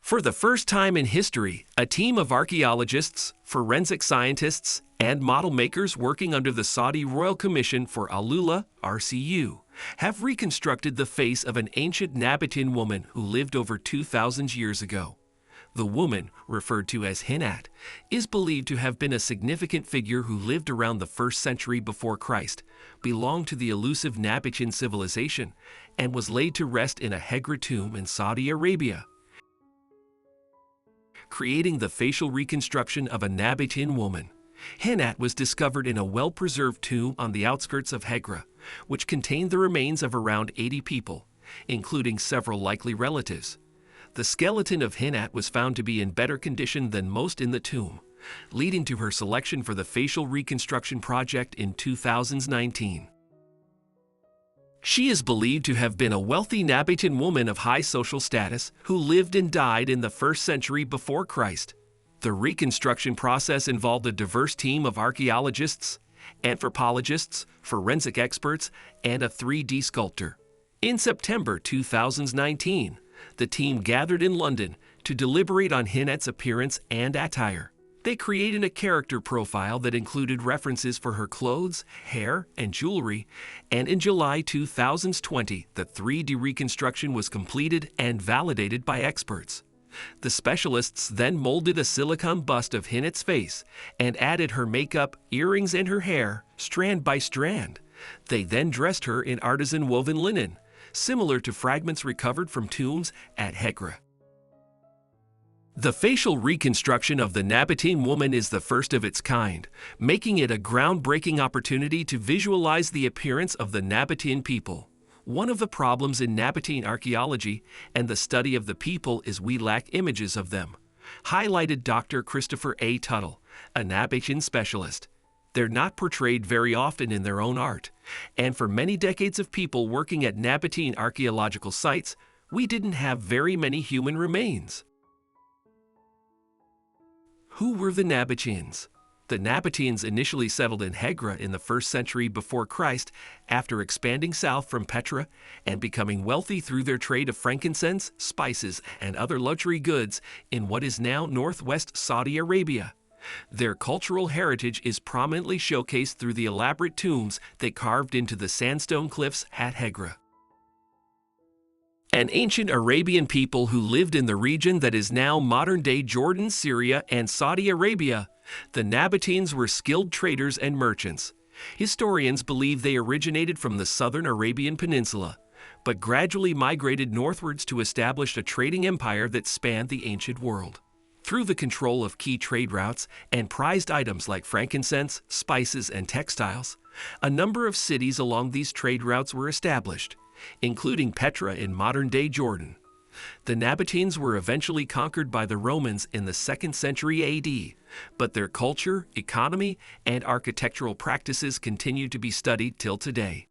For the first time in history, a team of archaeologists, forensic scientists, and model makers working under the Saudi Royal Commission for AlUla (RCU) have reconstructed the face of an ancient Nabatean woman who lived over 2,000 years ago. The woman, referred to as Hinat, is believed to have been a significant figure who lived around the 1st century before Christ, belonged to the elusive Nabatean civilization, and was laid to rest in a Hegra tomb in Saudi Arabia, creating the facial reconstruction of a Nabatean woman. Hinat was discovered in a well-preserved tomb on the outskirts of Hegra, which contained the remains of around 80 people, including several likely relatives. The skeleton of Hinat was found to be in better condition than most in the tomb, leading to her selection for the facial reconstruction project in 2019. She is believed to have been a wealthy Nabatean woman of high social status who lived and died in the 1st century before Christ. The reconstruction process involved a diverse team of archaeologists, anthropologists, forensic experts, and a 3D sculptor. In September 2019, the team gathered in London to deliberate on Hinat's appearance and attire. They created a character profile that included references for her clothes, hair, and jewelry, and in July 2020, the 3D reconstruction was completed and validated by experts. The specialists then molded a silicone bust of Hinat's face and added her makeup, earrings, and her hair, strand by strand. They then dressed her in artisan woven linen, similar to fragments recovered from tombs at Hegra. The facial reconstruction of the Nabatean woman is the first of its kind, making it a groundbreaking opportunity to visualize the appearance of the Nabatean people. One of the problems in Nabatean archaeology and the study of the people is we lack images of them, highlighted Dr. Christopher A. Tuttle, a Nabatean specialist. They're not portrayed very often in their own art, and for many decades of people working at Nabatean archaeological sites, we didn't have very many human remains. Who were the Nabateans? The Nabateans initially settled in Hegra in the 1st century before Christ after expanding south from Petra and becoming wealthy through their trade of frankincense, spices, and other luxury goods in what is now northwest Saudi Arabia. Their cultural heritage is prominently showcased through the elaborate tombs they carved into the sandstone cliffs at Hegra. An ancient Arabian people who lived in the region that is now modern-day Jordan, Syria, and Saudi Arabia, the Nabateans were skilled traders and merchants. Historians believe they originated from the southern Arabian Peninsula, but gradually migrated northwards to establish a trading empire that spanned the ancient world. Through the control of key trade routes and prized items like frankincense, spices, and textiles, a number of cities along these trade routes were established, including Petra in modern-day Jordan. The Nabateans were eventually conquered by the Romans in the 2nd century AD, but their culture, economy, and architectural practices continue to be studied till today.